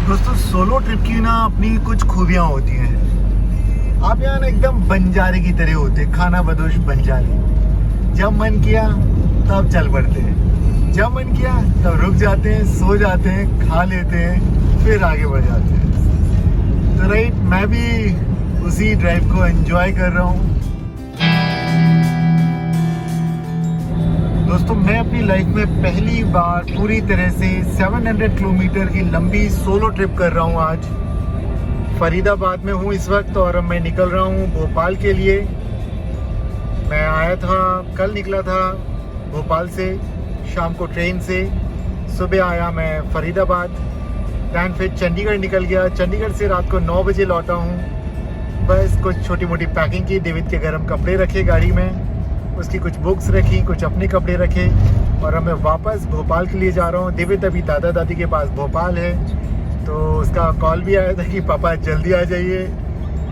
दोस्तों solo trip की ना अपनी कुछ खूबियाँ होती हैं। आप यहाँ ना एकदम बंजारे की तरह होते, खाना बदोश बंजारे। जब मन किया तब चल पड़ते हैं, जब मन किया तब रुक जाते हैं, सो जाते हैं, खा लेते हैं, फिर आगे बढ़ जाते हैं। तो राइट, मैं भी उसी ड्राइव को एंजॉय कर रहा हूँ। दोस्तों मैं अपनी लाइफ में पहली बार पूरी तरह से 700 किलोमीटर की लंबी सोलो ट्रिप कर रहा हूँ। आज फरीदाबाद में हूँ इस वक्त और अब मैं निकल रहा हूँ भोपाल के लिए। मैं आया था, कल निकला था भोपाल से, शाम को ट्रेन से। सुबह आया मैं फरीदाबाद, दैन फिर चंडीगढ़ निकल गया। चंडीगढ़ से रात को 9 बजे लौटा हूँ। बस कुछ छोटी मोटी पैकिंग की, डेविड के गर्म कपड़े रखे गाड़ी में, उसकी कुछ बुक्स रखी, कुछ अपने कपड़े रखे और अब मैं वापस भोपाल के लिए जा रहा हूँ। डेविड अभी दादा दादी के पास भोपाल है, तो उसका कॉल भी आया था कि पापा जल्दी आ जाइए,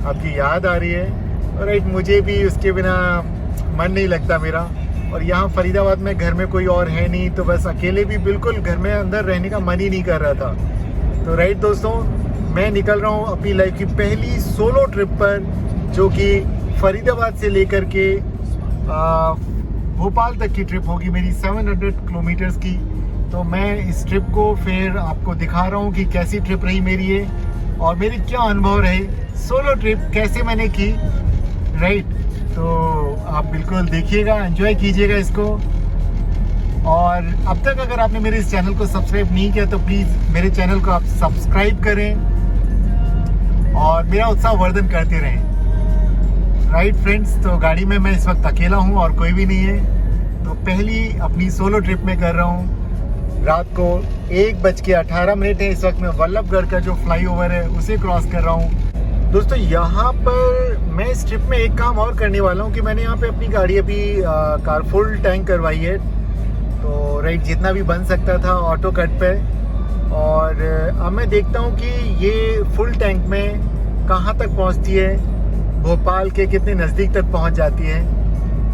आपकी याद आ रही है। और राइट, मुझे भी उसके बिना मन नहीं लगता मेरा। और यहाँ फरीदाबाद में घर में कोई और है नहीं, तो बस अकेले भी बिल्कुल घर में अंदर रहने का मन ही नहीं कर रहा था। तो राइट दोस्तों, मैं निकल रहा हूँ अपनी लाइफ की पहली सोलो ट्रिप पर, जो कि फरीदाबाद से लेकर के भोपाल तक की ट्रिप होगी मेरी 700 किलोमीटर्स की। तो मैं इस ट्रिप को फिर आपको दिखा रहा हूँ कि कैसी ट्रिप रही मेरी ये और मेरे क्या अनुभव रहे, सोलो ट्रिप कैसे मैंने की। राइट, तो आप बिल्कुल देखिएगा, एंजॉय कीजिएगा इसको। और अब तक अगर आपने मेरे इस चैनल को सब्सक्राइब नहीं किया तो प्लीज़ मेरे चैनल को आप सब्सक्राइब करें और मेरा उत्साहवर्धन करते रहें। राइट फ्रेंड्स, तो गाड़ी में मैं इस वक्त अकेला हूँ और कोई भी नहीं है। तो पहली अपनी सोलो ट्रिप में कर रहा हूँ। रात को 1:18 है। इस वक्त मैं वल्लभगढ़ का जो फ्लाईओवर है उसे क्रॉस कर रहा हूँ। दोस्तों यहाँ पर मैं इस ट्रिप में एक काम और करने वाला हूँ कि मैंने यहाँ पे अपनी गाड़ी अभी कार फुल टैंक करवाई है। तो राइट, जितना भी बन सकता था ऑटो कट पे। और अब मैं देखता हूँ कि ये फुल टैंक में कहाँ तक पहुँचती है, भोपाल के कितने नज़दीक तक पहुंच जाती है।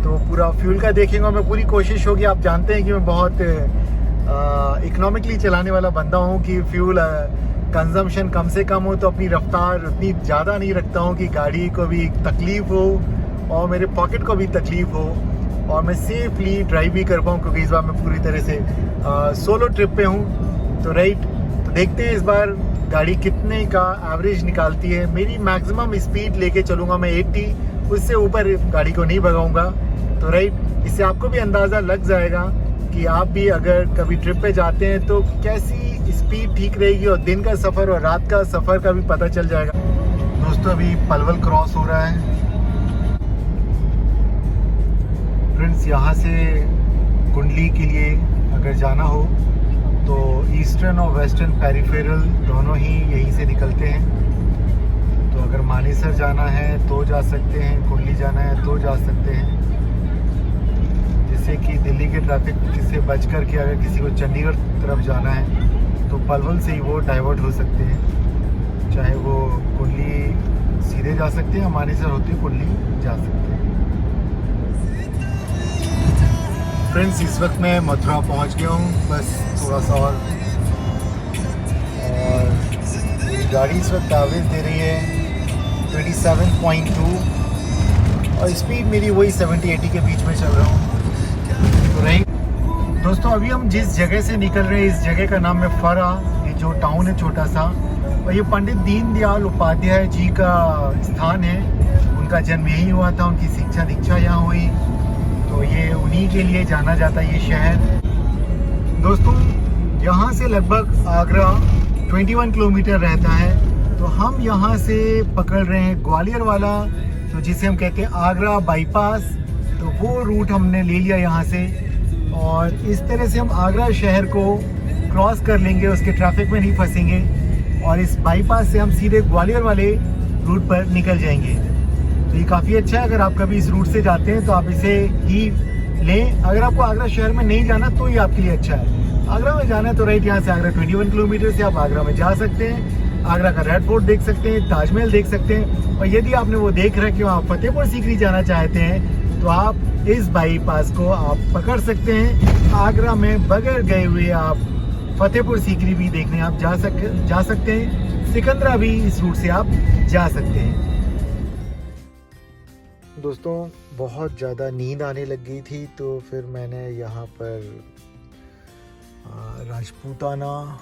तो पूरा फ्यूल का देखेंगे। मैं पूरी कोशिश होगी, आप जानते हैं कि मैं बहुत इकोनॉमिकली चलाने वाला बंदा हूं कि फ्यूल कंजम्पशन कम से कम हो, तो अपनी रफ्तार उतनी ज़्यादा नहीं रखता हूं कि गाड़ी को भी तकलीफ़ हो और मेरे पॉकेट को भी तकलीफ़ हो और मैं सेफली ड्राइव भी कर पाऊँ, क्योंकि इस बार मैं पूरी तरह से सोलो ट्रिप पे हूँ। तो राइट, तो देखते हैं इस बार गाड़ी कितने का एवरेज निकालती है। मेरी मैक्सिमम स्पीड लेके चलूँगा मैं 80, उससे ऊपर गाड़ी को नहीं भगाऊंगा। तो राइट, इससे आपको भी अंदाज़ा लग जाएगा कि आप भी अगर कभी ट्रिप पे जाते हैं तो कैसी स्पीड ठीक रहेगी और दिन का सफ़र और रात का सफ़र का भी पता चल जाएगा। दोस्तों अभी पलवल क्रॉस हो रहा है। फ्रेंड्स यहाँ से कुंडली के लिए अगर जाना हो तो ईस्टर्न और वेस्टर्न पेरिफेरल दोनों ही यहीं से निकलते हैं। तो अगर मानेसर जाना है तो जा सकते हैं, कुंडली जाना है तो जा सकते हैं, जिससे कि दिल्ली के ट्रैफिक से बच कर के अगर किसी को चंडीगढ़ तरफ जाना है तो पलवल से ही वो डाइवर्ट हो सकते हैं। चाहे वो कुंडली सीधे जा सकते हैं या मानेसर होते कुंडली जा सकते हैं। फ्रेंड्स इस वक्त मैं मथुरा पहुंच गया हूं, बस थोड़ा सा और गाड़ी इस वक्त एवरेज दे रही है 27.2 और स्पीड मेरी वही 70-80 के बीच में चल रहा हूं। तो राइट दोस्तों, अभी हम जिस जगह से निकल रहे हैं इस जगह का नाम है फरा। ये जो टाउन है छोटा सा, और ये पंडित दीनदयाल उपाध्याय जी का स्थान है। उनका जन्म यहीं हुआ था, उनकी शिक्षा दीक्षा यहाँ हुई, तो ये उन्हीं के लिए जाना जाता है ये शहर। दोस्तों यहाँ से लगभग आगरा 21 किलोमीटर रहता है। तो हम यहाँ से पकड़ रहे हैं ग्वालियर वाला, तो जिसे हम कहते हैं आगरा बाईपास। तो वो रूट हमने ले लिया यहाँ से और इस तरह से हम आगरा शहर को क्रॉस कर लेंगे, उसके ट्रैफिक में नहीं फंसेंगे और इस बाईपास से हम सीधे ग्वालियर वाले रूट पर निकल जाएंगे। तो ये काफ़ी अच्छा है, अगर आप कभी इस रूट से जाते हैं तो आप इसे ही लें। अगर आपको आगरा शहर में नहीं जाना तो ये आपके लिए अच्छा है। आगरा में जाना है तो राइट, यहाँ से आगरा 21 किलोमीटर से आप आगरा में जा सकते हैं। आगरा का रेड फोर्ट देख सकते हैं, ताजमहल देख सकते हैं। और यदि आपने वो देख रखा कि आप फतेहपुर सीकरी जाना चाहते हैं तो आप इस बाईपास को आप पकड़ सकते हैं। आगरा में बगैर गए हुए आप फतेहपुर सीकरी भी देखने आप जा सकते हैं। सिकंदरा भी इस रूट से आप जा सकते हैं। दोस्तों बहुत ज़्यादा नींद आने लग गई थी, तो फिर मैंने यहाँ पर राजपूताना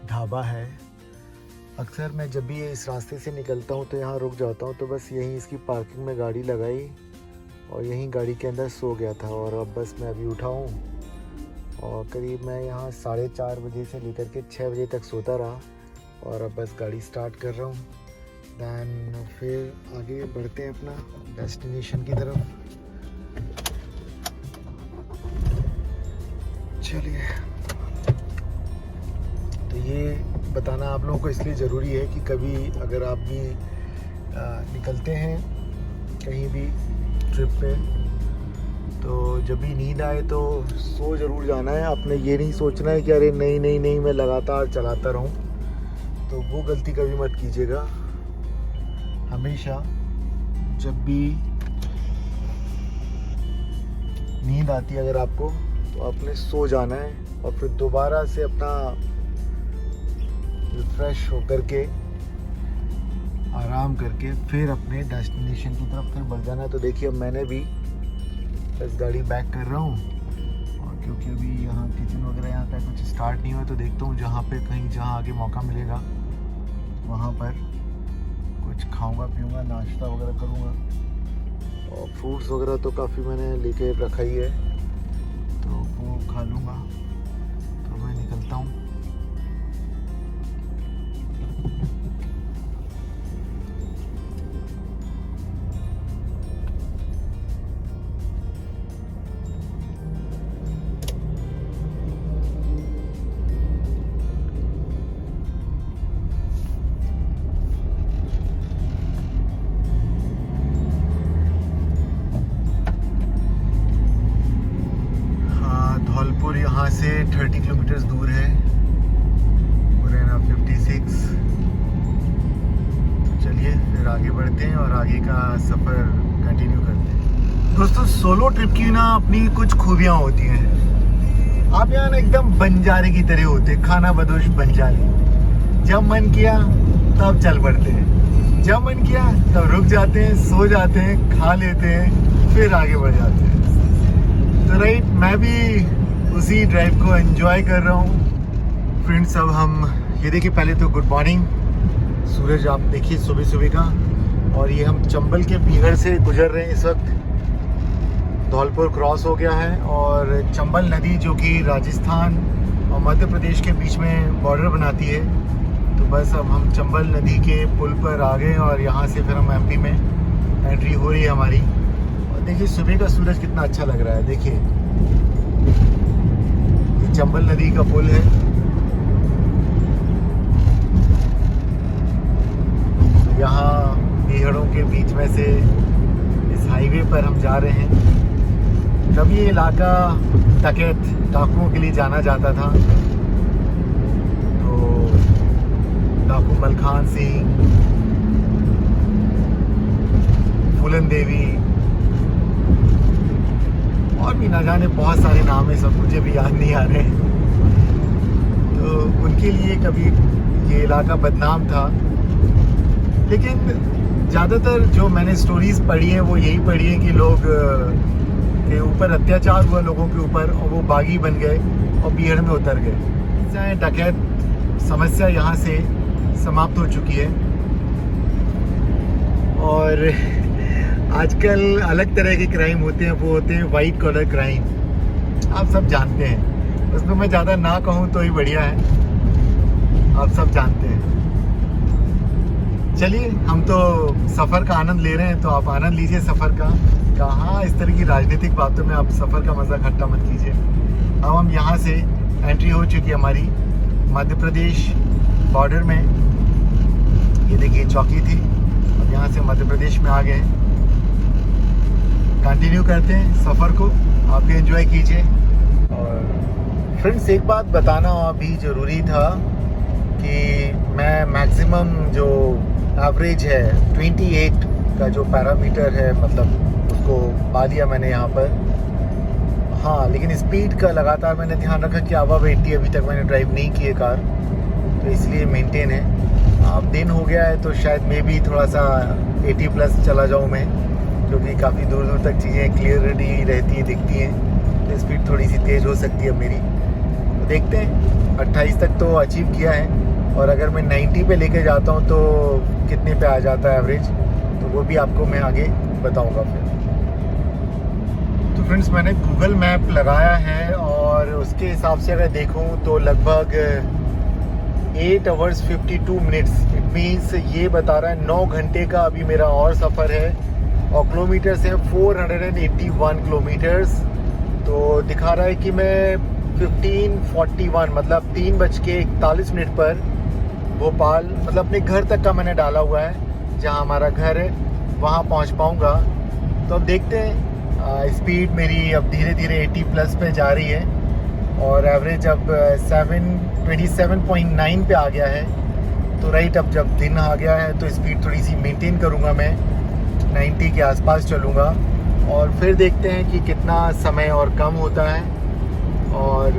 ढाबा है। अक्सर मैं जब भी इस रास्ते से निकलता हूँ तो यहाँ रुक जाता हूँ, तो बस यहीं इसकी पार्किंग में गाड़ी लगाई और यहीं गाड़ी के अंदर सो गया था। और अब बस मैं अभी उठा हूँ और करीब मैं यहाँ 4:30 बजे से लेकर के 6 बजे तक सोता रहा और अब बस गाड़ी स्टार्ट कर रहा हूँ। दैन फिर आगे बढ़ते हैं अपना डेस्टिनेशन की तरफ। चलिए, तो ये बताना आप लोगों को इसलिए ज़रूरी है कि कभी अगर आप भी निकलते हैं कहीं भी ट्रिप पे, तो जब भी नींद आए तो सो ज़रूर जाना है। आपने ये नहीं सोचना है कि अरे नहीं मैं लगातार चलाता रहूं, तो वो गलती कभी मत कीजिएगा। हमेशा जब भी नींद आती है अगर आपको, तो आपने सो जाना है और फिर दोबारा से अपना रिफ्रेश होकर के आराम करके फिर अपने डेस्टिनेशन की तरफ फिर बढ़ जाना है। तो देखिए, अब मैंने भी बस गाड़ी बैक कर रहा हूँ और क्योंकि अभी यहाँ किचन वगैरह यहाँ का कुछ स्टार्ट नहीं हुआ, तो देखता हूँ जहाँ आगे मौका मिलेगा वहाँ पर कुछ खाऊंगा पीऊंगा, नाश्ता वगैरह करूँगा। और फ्रूट्स वगैरह तो काफ़ी मैंने लेके रखा ही है, तो वो खा लूँगा। तो मैं निकलता हूँ। धौलपुर यहाँ से 30 किलोमीटर दूर है, मुरैना 56। चलिए फिर आगे बढ़ते हैं और आगे का सफ़र कंटिन्यू करते हैं। दोस्तों, सोलो ट्रिप की ना अपनी कुछ खूबियाँ होती हैं। आप यहाँ ना एकदम बंजारे की तरह होते, खाना बदोश बंजारे। जब मन किया तब चल पड़ते हैं, जब मन किया तब रुक जाते हैं, सो जाते हैं, खा लेते हैं, फिर आगे बढ़ जाते हैं। तो राइट, मैं भी उसी ड्राइव को एंजॉय कर रहा हूँ। फ्रेंड्स, अब हम ये देखिए, पहले तो गुड मॉर्निंग, सूरज आप देखिए सुबह सुबह का। और ये हम चंबल के पीहर से गुजर रहे हैं इस वक्त। धौलपुर क्रॉस हो गया है और चंबल नदी जो कि राजस्थान और मध्य प्रदेश के बीच में बॉर्डर बनाती है, तो बस अब हम चंबल नदी के पुल पर आ गए और यहाँ से फिर हम एमपी में एंट्री हो रही है हमारी। और देखिए सुबह का सूरज कितना अच्छा लग रहा है। देखिए, ये चंबल नदी का पुल है। यहाँ पहाड़ों के बीच में से इस हाईवे पर हम जा रहे हैं। तब ये इलाका डकैत डाकुओं के लिए जाना जाता था। तो डाकू मलखान सिंह, फूलन देवी और भी ना जाने बहुत सारे नाम है, सब मुझे भी याद नहीं आ रहे। तो उनके लिए कभी ये इलाका बदनाम था, लेकिन ज़्यादातर जो मैंने स्टोरीज़ पढ़ी हैं वो यही पढ़ी है कि लोग के ऊपर अत्याचार हुआ, लोगों के ऊपर, और वो बागी बन गए और पीहड़ में उतर गए। डकैत समस्या यहाँ से समाप्त हो चुकी है और आजकल अलग तरह के क्राइम होते हैं, वो होते हैं वाइट कॉलर क्राइम। आप सब जानते हैं, उसमें मैं ज़्यादा ना कहूँ तो ही बढ़िया है, आप सब जानते हैं। चलिए, हम तो सफ़र का आनंद ले रहे हैं, तो आप आनंद लीजिए सफ़र का। कहाँ इस तरह की राजनीतिक बातों में आप सफ़र का मज़ा खट्टा मत कीजिए। अब हम यहाँ से एंट्री हो चुकी है हमारी मध्य प्रदेश बॉर्डर में। ये देखिए चौकी थी, अब यहाँ से मध्य प्रदेश में आ गए। कंटिन्यू करते हैं सफ़र को, आप भी एंजॉय कीजिए। और फ्रेंड्स, एक बात बताना भी ज़रूरी था कि मैं मैक्सिमम जो एवरेज है 28 का जो पैरामीटर है, मतलब उसको पा लिया मैंने यहाँ पर हाँ, लेकिन स्पीड का लगातार मैंने ध्यान रखा कि अबव 80 अभी तक मैंने ड्राइव नहीं की है कार, तो इसलिए मेंटेन है। अब दिन हो गया है तो शायद मैं भी थोड़ा सा 80 प्लस चला जाऊँ मैं, क्योंकि काफ़ी दूर दूर तक चीज़ें क्लियरिटी रहती हैं, दिखती हैं, तो स्पीड थोड़ी सी तेज़ हो सकती है मेरी। तो देखते हैं, 28 तक तो अचीव किया है, और अगर मैं 90 पे लेके जाता हूँ तो कितने पे आ जाता है एवरेज, तो वो भी आपको मैं आगे बताऊँगा फिर। तो फ्रेंड्स, मैंने गूगल मैप लगाया है और उसके हिसाब से अगर देखूँ तो लगभग 8 आवर्स 52 मिनट्स, इट मीन्स ये बता रहा है 9 घंटे का अभी मेरा और सफ़र है, और किलोमीटर्स है 481 किलोमीटर्स। तो दिखा रहा है कि मैं 15:41 मतलब 3:41 पर भोपाल, मतलब अपने घर तक का मैंने डाला हुआ है, जहां हमारा घर है वहां पहुंच पाऊंगा। तो अब देखते हैं, स्पीड मेरी अब धीरे धीरे 80 प्लस पे जा रही है, और एवरेज अब 27.9 पे आ गया है। तो राइट, अब जब दिन आ गया है तो स्पीड थोड़ी सी मेंटेन करूंगा, मैं 90 के आसपास चलूँगा, और फिर देखते हैं कि कितना समय और कम होता है, और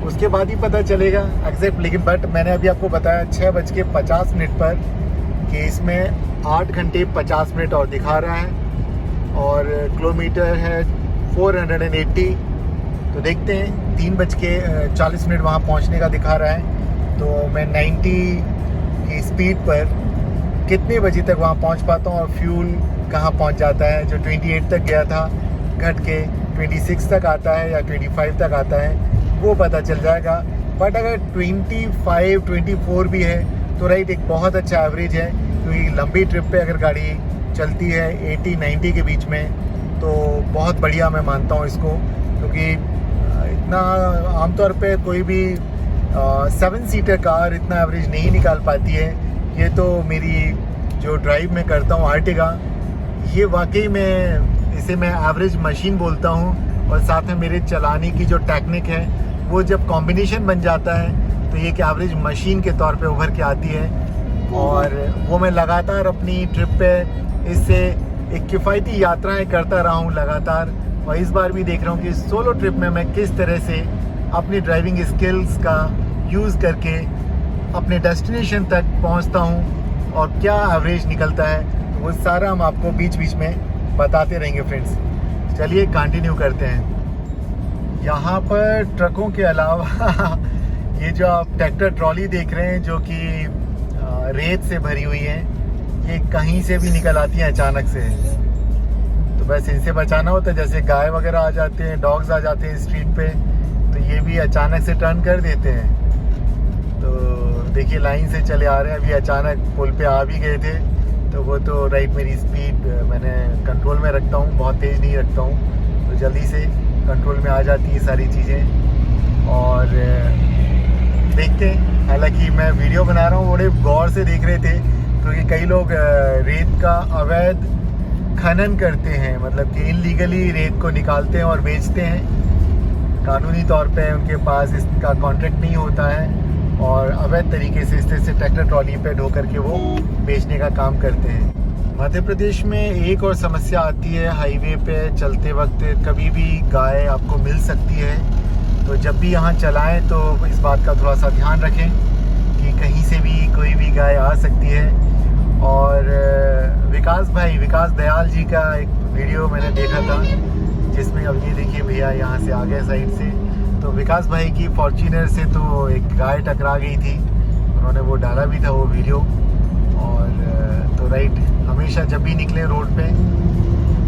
उसके बाद ही पता चलेगा एग्जैक्ट। लेकिन बट मैंने अभी आपको बताया 6:50 पर कि इसमें 8 घंटे 50 मिनट और दिखा रहा है, और किलोमीटर है 480। तो देखते हैं, 3:40 वहाँ पहुँचने का दिखा रहा है, तो मैं 90 की स्पीड पर कितने बजे तक वहाँ पहुँच पाता हूँ, और फ्यूल कहाँ पहुँच जाता है। जो 28 तक गया था घट के 26 तक आता है या 25 तक आता है, वो पता चल जाएगा। बट अगर 25-24 भी है तो राइट, एक बहुत अच्छा एवरेज है, क्योंकि लंबी ट्रिप पे अगर गाड़ी चलती है 80-90 के बीच में, तो बहुत बढ़िया मैं मानता हूँ इसको, क्योंकि इतना आमतौर पे कोई भी 7 सीटर कार इतना एवरेज नहीं निकाल पाती है। ये तो मेरी जो ड्राइव में करता हूँ आर्टिगा, ये वाकई में इसे मैं एवरेज मशीन बोलता हूँ, और साथ में मेरे चलाने की जो टेक्निक है वो जब कॉम्बिनेशन बन जाता है तो ये एक एवरेज मशीन के तौर पे उभर के आती है। और वो मैं लगातार अपनी ट्रिप पे इससे एक किफ़ायती यात्राएं करता रहा हूँ लगातार, और इस बार भी देख रहा हूँ कि सोलो ट्रिप में मैं किस तरह से अपनी ड्राइविंग स्किल्स का यूज़ करके अपने डेस्टिनेशन तक पहुँचता हूँ, और क्या एवरेज निकलता है, तो वो सारा हम आपको बीच बीच में बताते रहेंगे फ्रेंड्स। चलिए कंटिन्यू करते हैं। यहाँ पर ट्रकों के अलावा ये जो आप ट्रैक्टर ट्रॉली देख रहे हैं, जो कि रेत से भरी हुई है, ये कहीं से भी निकल आती हैं अचानक से। तो बस इनसे बचाना होता है, जैसे गाय वगैरह आ जाते हैं, डॉग्स आ जाते हैं स्ट्रीट पे, तो ये भी अचानक से टर्न कर देते हैं। तो देखिए, लाइन से चले आ रहे हैं, अभी अचानक पुल पे आ भी गए थे, तो वो तो राइट मेरी स्पीड मैंने कंट्रोल में रखता हूँ, बहुत तेज़ नहीं रखता हूँ, तो जल्दी से कंट्रोल में आ जाती है सारी चीज़ें। और देखते हैं, हालांकि मैं वीडियो बना रहा हूँ, बड़े गौर से देख रहे थे, क्योंकि कई लोग रेत का अवैध खनन करते हैं, मतलब कि इनलीगली रेत को निकालते हैं और बेचते हैं। कानूनी तौर पे उनके पास इसका कॉन्ट्रैक्ट नहीं होता है, और अवैध तरीके से इस तरह से ट्रैक्टर ट्रॉली पे ढो करके वो बेचने का काम करते हैं। मध्य प्रदेश में एक और समस्या आती है, हाईवे पे चलते वक्त कभी भी गाय आपको मिल सकती है, तो जब भी यहाँ चलाएं तो इस बात का थोड़ा सा ध्यान रखें कि कहीं से भी कोई भी गाय आ सकती है। और विकास दयाल जी का एक वीडियो मैंने देखा था, जिसमें अब ये देखिए भैया यहाँ से आ गए साइड से, तो विकास भाई की फॉर्च्यूनर से तो एक गाय टकरा गई थी, उन्होंने वो डाला भी था वो वीडियो। और तो राइट, हमेशा जब भी निकले रोड पे,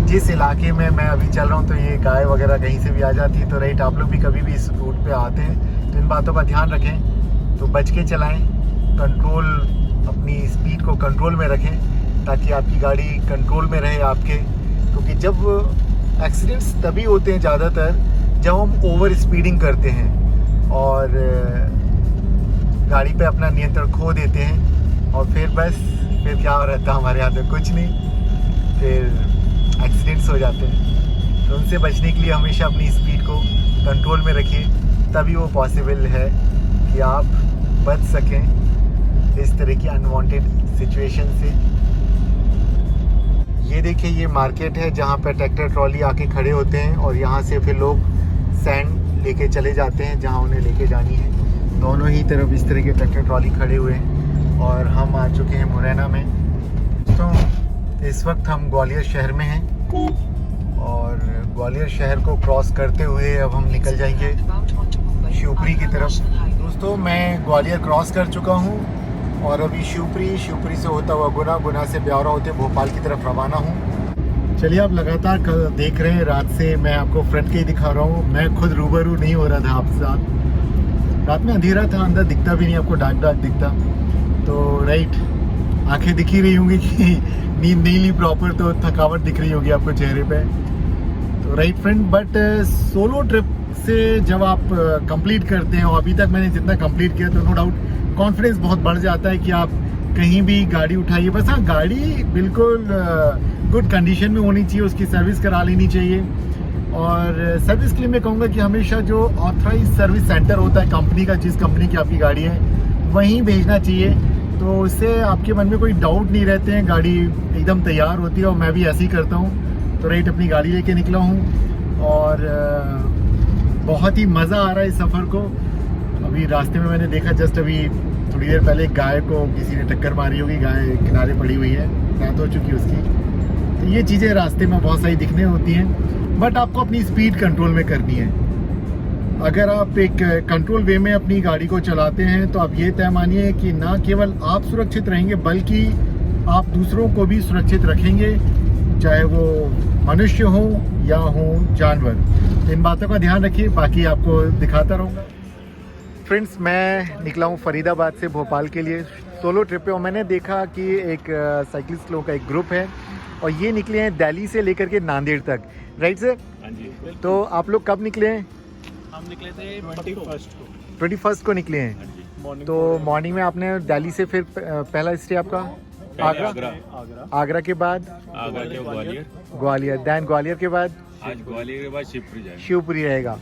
जिस इलाके में मैं अभी चल रहा हूँ, तो ये गाय वगैरह कहीं से भी आ जाती है, तो राइट, आप लोग भी कभी भी इस रूट पे आते हैं तो इन बातों का ध्यान रखें, तो बच के चलाएं, कंट्रोल, अपनी स्पीड को कंट्रोल में रखें, ताकि आपकी गाड़ी कंट्रोल में रहे आपके। क्योंकि जब एक्सीडेंट्स तभी होते हैं ज़्यादातर जब हम ओवर स्पीडिंग करते हैं और गाड़ी पे अपना नियंत्रण खो देते हैं, और फिर क्या रहता है हमारे हाथ में, कुछ नहीं, फिर एक्सीडेंट्स हो जाते हैं। तो उनसे बचने के लिए हमेशा अपनी स्पीड को कंट्रोल में रखिए, तभी वो पॉसिबल है कि आप बच सकें इस तरह की अनवांटेड सिचुएशन से। ये देखिए, ये मार्केट है जहाँ पे ट्रैक्टर ट्रॉली आके खड़े होते हैं और यहाँ से फिर लोग सैंड लेके चले जाते हैं जहाँ उन्हें लेके जानी है। दोनों ही तरफ इस तरह के ट्रैक्टर ट्रॉली खड़े हुए हैं और हम आ चुके हैं मुरैना में। तो इस वक्त हम ग्वालियर शहर में हैं और ग्वालियर शहर को क्रॉस करते हुए अब हम निकल जाएंगे शिवपुरी की तरफ। दोस्तों, मैं ग्वालियर क्रॉस कर चुका हूँ और अभी शिवपुरी से होता हुआ गुना से ब्यावरा होते भोपाल की तरफ रवाना हूँ। चलिए, आप लगातार देख रहे हैं, रात से मैं आपको फ्रंट के ही दिखा रहा हूँ। मैं खुद रूबरू नहीं हो रहा था आपके साथ। रात में अंधेरा था, अंदर दिखता भी नहीं, आपको डार्क दिखता। तो राइट, आंखें दिख ही रही होंगी कि नींद नहीं ली प्रॉपर, तो थकावट दिख रही होगी आपको चेहरे पे। तो right friend, but solo trip से जब आप कंप्लीट करते हैं, और अभी तक मैंने जितना कंप्लीट किया, तो नो डाउट कॉन्फिडेंस बहुत बढ़ जाता है कि आप कहीं भी गाड़ी उठाइए। बस हाँ, गाड़ी बिल्कुल गुड कंडीशन में होनी चाहिए, उसकी सर्विस करा लेनी चाहिए। और सर्विस के लिए मैं कहूँगा कि हमेशा जो ऑथराइज सर्विस सेंटर होता है कंपनी का, जिस कंपनी की आपकी गाड़ी है, वहीं भेजना चाहिए। तो उससे आपके मन में कोई डाउट नहीं रहते हैं, गाड़ी एकदम तैयार होती है। और मैं भी ऐसे ही करता हूँ। तो राइट, अपनी गाड़ी लेके निकला हूँ और बहुत ही मज़ा आ रहा है इस सफ़र को। अभी रास्ते में मैंने देखा, जस्ट अभी थोड़ी देर पहले गाय को किसी ने टक्कर मारी होगी, गाय किनारे पड़ी हुई है, मौत हो चुकी है उसकी। तो ये चीज़ें रास्ते में बहुत सारी दिखने होती हैं, बट आपको अपनी स्पीड कंट्रोल में करनी है। अगर आप एक कंट्रोल वे में अपनी गाड़ी को चलाते हैं तो आप ये तय मानिए कि ना केवल आप सुरक्षित रहेंगे, बल्कि आप दूसरों को भी सुरक्षित रखेंगे, चाहे वो मनुष्य हो या हो जानवर। इन बातों का ध्यान रखिए, बाकी आपको दिखाता रहूँगा। फ्रेंड्स, मैं निकला हूँ फरीदाबाद से भोपाल के लिए सोलो ट्रिप पे, और मैंने देखा कि एक साइकिलिस्ट लोगों का एक ग्रुप है और ये निकले हैं दिल्ली से लेकर के नांदेड़ तक। Right sir? हाँ जी। तो आप लोग कब निकले हैं? हम निकले थे 21st को निकले हैं। तो मॉर्निंग में आपने दिल्ली से फिर पहला स्टे आपका आगरा के बाद ग्वालियर, दैन ग्वालियर के बाद शिवपुरी रहेगा।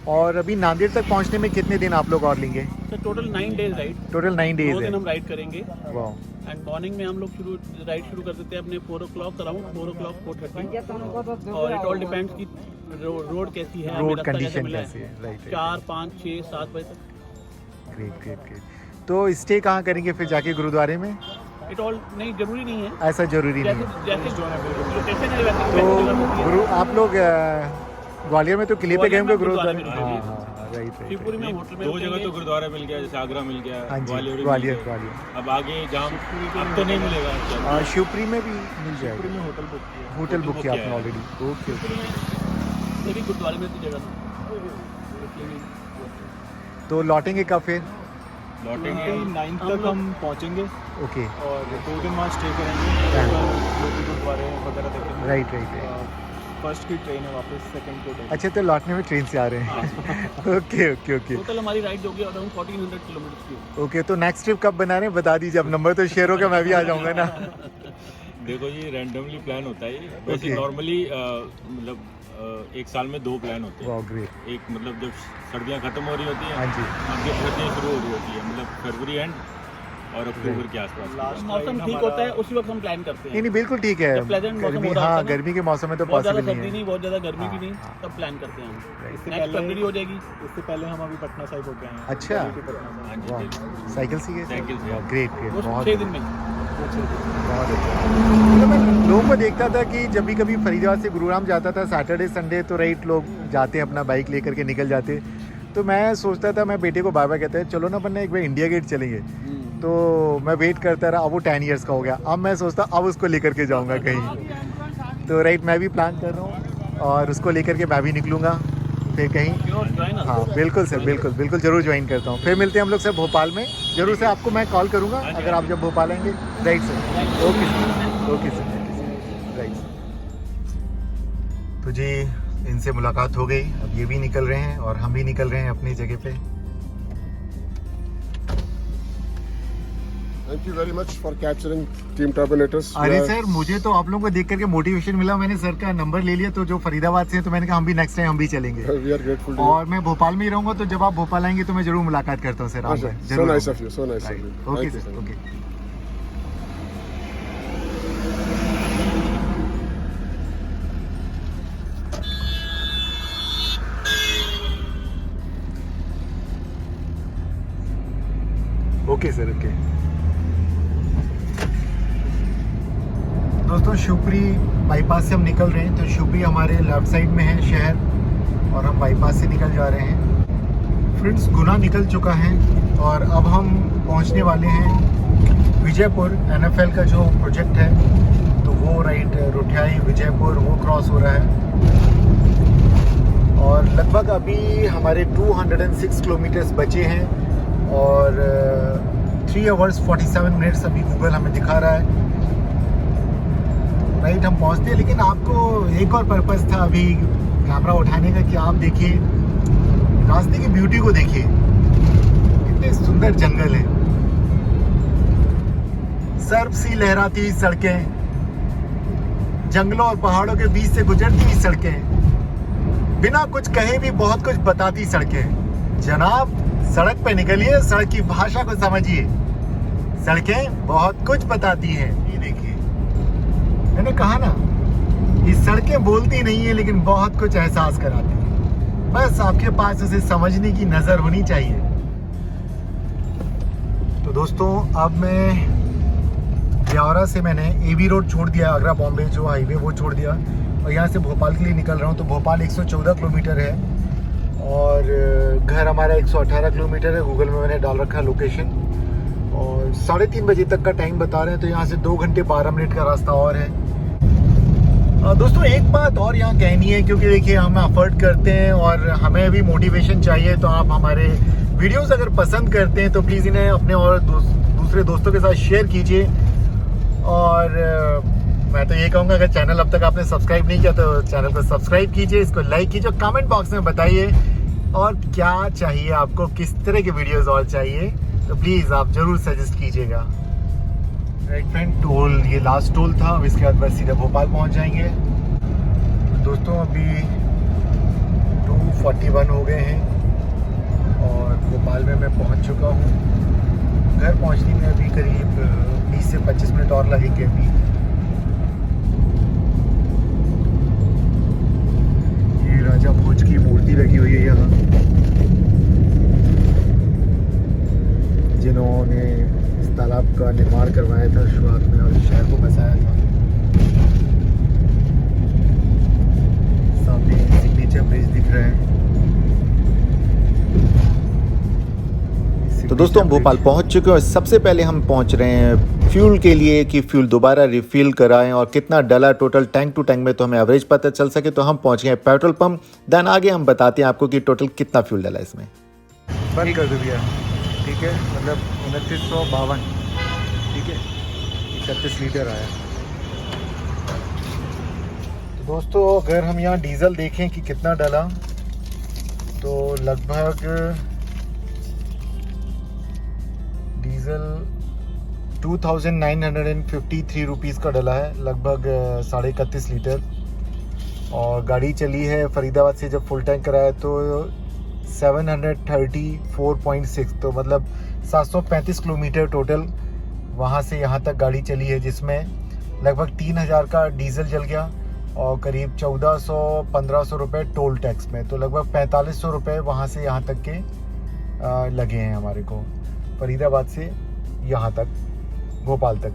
और अभी नांदेड़ तक पहुंचने में कितने दिन आप लोग और लेंगे? Total 9 days ride. Total 9 days है। हम राइड करेंगे। वाह। एंड मॉर्निंग में हम लोग राइड शुरू कर देते हैं अपने 4 o'clock अराउंड 4 o'clock 4:30। और इट ऑल डिपेंड्स कि रोड कैसी है, रोड कंडीशन कैसी है। राइट, 4, 5, 6, 7 बजे तक। ग्रेट। तो स्टे कहाँ करेंगे फिर जाके गुरुद्वारे में? इट ऑल नहीं, जरूरी नहीं है, ऐसा जरूरी नहीं है। जैसे लोकेशन है वैसे। तो गुरु आप लोग ग्वालियर में तो किले पे गए होंगे गुरुद्वारे में? हाँ, राइट। शिवपुरी में होटल में 2 जगह तो गुरुद्वारा मिल गया, जैसे आगरा मिल गया, हाँ जी, ग्वालियर। ग्वालियर। अब आगे जाम अब तो नहीं मिलेगा। शिवपुरी में भी मिल जाएगा। में होटल बुक किया। होटल बुक किया आपने ऑलरेडी? ओके। ये भी गुरुद्वारे में तो जगह तो लौटेंगे कब फिर? लौटेंगे 9 तक हम पहुंचेंगे ओके। और 2 दिन वहाँ स्टे करेंगे, गुरुद्वारे वगैरह देखेंगे। राइट। फर्स्ट की ट्रेन है वापस, सेकंड को ट्रेन। अच्छा, तो लौटने में ट्रेन से आ रहे हैं। ओके। टोटल हमारी राइड होगी अराउंड 1400 किलोमीटर की। ओके, तो नेक्स्ट ट्रिप कब बना रहे हैं बता दीजिए। अब नंबर तो शेयर होगा, मैं भी आ जाऊंगा ना। देखो जी, रैंडमली प्लान होता है ये। वैसे Okay. नॉर्मली मतलब 1 साल में 2 प्लान होते हैं। वाह, ग्रेट। एक मतलब जब सर्दियाँ खत्म हो रही होती हैं, हाँ जी। आगे सर्दियाँ शुरू हो रही होती है, मतलब फरवरी एंड और अक्टूबर के आसपास। मौसम ठीक होता है उसी वक्त हम प्लान करते हैं। नहीं, बिल्कुल ठीक है। जब pleasant मौसम गर्मी, हो रहा हाँ, होता है ना, गर्मी के मौसम में तो बहुत ज़्यादा पॉसिबल सर्दी नहीं नहीं, है। बहुत ज़्यादा गर्मी भी हाँ, नहीं, हाँ। तब प्लान करते हैं हम। Right. नेक्स्ट फरवरी हो जाएगी। इससे पहले हम अभी पटना साहिब होके आए हैं। अच्छा, हाँ जी, वाह, साइकिल से गए? साइकिल से। ग्रेट। वो बहुत 6 दिन में। बहुत अच्छा। मतलब मैं लोगों को देखता था कि जब भी कभी फरीदाबाद से गुरुग्राम जाता था सैटरडे संडे, तो राइट लोग जाते हैं अपना बाइक लेकर के निकल जाते। तो मैं सोचता था, मैं बेटे को बार कहता है चलो ना अपन एक बार इंडिया गेट चलेंगे। तो मैं वेट करता रहा, अब वो 10 ईयर्स का हो गया। अब मैं सोचता अब उसको लेकर के जाऊंगा कहीं। तो राइट, मैं भी प्लान कर रहा हूँ और उसको लेकर के मैं भी निकलूँगा फिर कहीं। हाँ बिल्कुल सर, बिल्कुल ज़रूर ज्वाइन करता हूँ। फिर मिलते हैं हम लोग सर भोपाल में। ज़रूर से आपको मैं कॉल करूँगा अगर आप जब भोपाल आएंगे। Right sir, okay sir. Right sir. तो जी, इनसे मुलाकात हो गई। अब ये भी निकल रहे हैं और हम भी निकल रहे हैं अपनी जगह पे। Thank you very much for capturing Team Turbinators. अरे सर, मुझे तो आप लोगों को देख करके मोटिवेशन मिला। मैंने सर का नंबर ले लिया, तो जो फरीदाबाद से हैं, तो मैंने कहा हम भी नेक्स्ट टाइम हम भी चलेंगे। We are grateful to you. और मैं भोपाल में ही रहूंगा, तो जब आप भोपाल आएंगे तो मैं जरूर मुलाकात करता हूँ सर। आप So जरूर nice of you. So nice of you. Okay Thank you, sir, sir. Okay. Okay sir, okay. दोस्तों शिवपुरी बाईपास से हम निकल रहे हैं, तो शिवपुरी हमारे लेफ्ट साइड में है शहर और हम बाईपास से निकल जा रहे हैं। फ्रेंड्स गुना निकल चुका है और अब हम पहुंचने वाले हैं विजयपुर। NFL का जो प्रोजेक्ट है तो वो राइट रुठियाई विजयपुर वो क्रॉस हो रहा है और लगभग अभी हमारे 206 किलोमीटर्स बचे हैं और 3 hours 47 minutes अभी गूगल हमें दिखा रहा है। राइट हम पहुंचते हैं, लेकिन आपको एक और पर्पस था अभी कैमरा उठाने का कि आप देखिए रास्ते की ब्यूटी को, देखिए कितने सुंदर जंगल है, सर्प सी लहराती हुई सड़कें, जंगलों और पहाड़ों के बीच से गुजरती हुई सड़कें, बिना कुछ कहे भी बहुत कुछ बताती सड़कें। जनाब सड़क पे निकलिए, सड़क की भाषा को समझिए, सड़कें बहुत कुछ बताती हैं। ये देखिए, मैंने कहा ना ये सड़कें बोलती नहीं है लेकिन बहुत कुछ एहसास कराती है, बस आपके पास उसे समझने की नजर होनी चाहिए। तो दोस्तों अब मैं ब्यावरा से मैंने AB रोड छोड़ दिया, आगरा बॉम्बे जो हाईवे वो छोड़ दिया और यहाँ से भोपाल के लिए निकल रहा हूँ। तो भोपाल 114 किलोमीटर है और घर हमारा 118 किलोमीटर है। गूगल में मैंने डाल रखा है लोकेशन और 3:30 बजे तक का टाइम बता रहे हैं, तो यहाँ से 2 घंटे 12 मिनट का रास्ता और है। दोस्तों एक बात और यहाँ कहनी है, क्योंकि देखिए हम एफर्ट करते हैं और हमें भी मोटिवेशन चाहिए, तो आप हमारे वीडियोस अगर पसंद करते हैं तो प्लीज़ इन्हें अपने और दूसरे दोस्तों के साथ शेयर कीजिए। और मैं तो ये कहूँगा अगर चैनल अब तक आपने सब्सक्राइब नहीं किया तो चैनल को सब्सक्राइब कीजिए, इसको लाइक कीजिए, कमेंट बॉक्स में बताइए और क्या चाहिए आपको, किस तरह के वीडियोस और चाहिए, तो प्लीज़ आप ज़रूर सजेस्ट कीजिएगा। राइट फ्रेंड, टोल ये लास्ट टोल था, अब इसके बाद बस सीधा भोपाल पहुंच जाएंगे। दोस्तों अभी 2:41 हो गए हैं और भोपाल में मैं पहुंच चुका हूं। घर पहुंचने में अभी करीब 20 से 25 मिनट और लगेंगे। अभी ये राजा भोज की मूर्ति लगी हुई है यहाँ, जिन्होंने इस तालाब का निर्माण करवाया था शुरुआत में और शहर को बसाया था। सामने सिग्नेचर ब्रिज दिख रहा है। तो दोस्तों हम भोपाल पहुंच चुके हैं और सबसे पहले हम पहुंच रहे हैं फ्यूल के लिए कि फ्यूल दोबारा रिफिल कराएं और कितना डला टोटल टैंक टू टैंक में, तो हमें एवरेज पता चल सके। तो हम पहुंच गए पेट्रोल पंप, देन आगे हम बताते हैं आपको कि टोटल कितना फ्यूल डला इसमें। बंद कर दो भैया, ठीक है, मतलब 2952, ठीक है, 31 लीटर आया। तो दोस्तों अगर हम यहाँ डीजल देखें कि कितना डला, तो लगभग डीजल 2953 रुपीज़ का डला है, लगभग 31.5 लीटर। और गाड़ी चली है फरीदाबाद से, जब फुल टैंक कराया तो 734.6, तो मतलब 735 किलोमीटर टोटल वहाँ से यहाँ तक गाड़ी चली है, जिसमें लगभग 3000 का डीजल जल गया और करीब 1400-1500 रुपये टोल टैक्स में, तो लगभग 4500 रुपये वहाँ से यहाँ तक के लगे हैं हमारे को, फरीदाबाद से यहाँ तक भोपाल तक।